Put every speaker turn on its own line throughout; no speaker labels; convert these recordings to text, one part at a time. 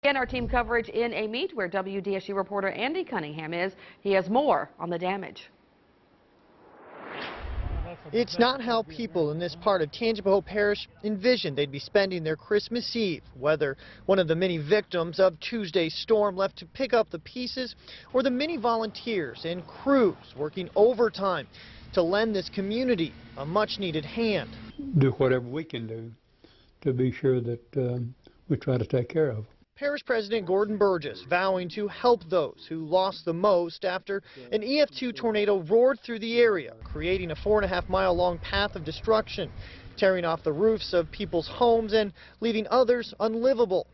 And our team coverage in a meet where WDSU reporter Andy Cunningham is. He has more on the damage.
It's not how people in this part of Tangipahoa Parish envisioned they'd be spending their Christmas Eve, whether one of the many victims of Tuesday's storm left to pick up the pieces, or the many volunteers and crews working overtime to lend this community a much-needed hand.
Do whatever we can do to be sure that we try to take care of them.
Parish President Gordon Burgess vowing to help those who lost the most after an EF2 tornado roared through the area, creating a 4.5-mile-long path of destruction, tearing off the roofs of people's homes and leaving others unlivable,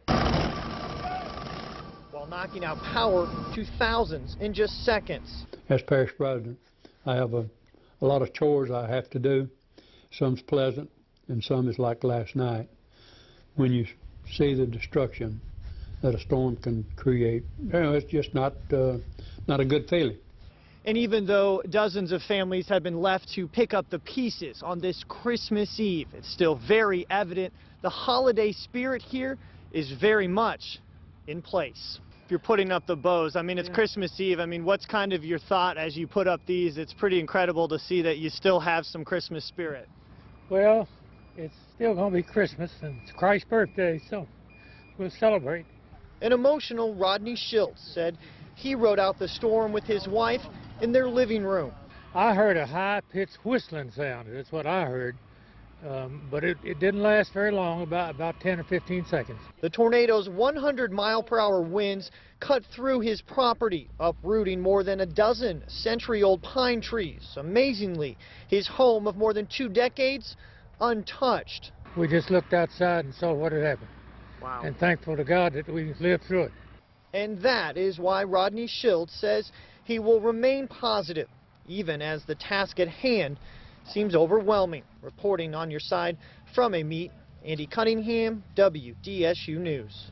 while knocking out power to thousands in just seconds.
As Parish President, I have a lot of chores I have to do. Some's pleasant and some is like last night. When you see the destruction that a storm can create, it's just not a good feeling.
And even though dozens of families have been left to pick up the pieces on this Christmas Eve, it's still very evident the holiday spirit here is very much in place. If you're putting up the bows, I mean, it's Christmas Eve. I mean, what's kind of your thought as you put up these? It's pretty incredible to see that you still have some Christmas spirit.
Well, it's still going to be Christmas, and it's Christ's birthday, so we'll celebrate.
An emotional Rodney Schultz said he rode out the storm with his wife in their living room.
I heard a high-pitched whistling sound. That's what I heard. But it didn't last very long, about 10 or 15 seconds.
The tornado's 100-mile-per-hour winds cut through his property, uprooting more than a dozen century-old pine trees. Amazingly, his home of more than 2 decades untouched.
We just looked outside and saw what had happened.
Wow.
And thankful to God that we lived through it.
And that is why Rodney Schultz says he will remain positive, even as the task at hand seems overwhelming. Reporting on your side from a meet, Andy Cunningham, WDSU News.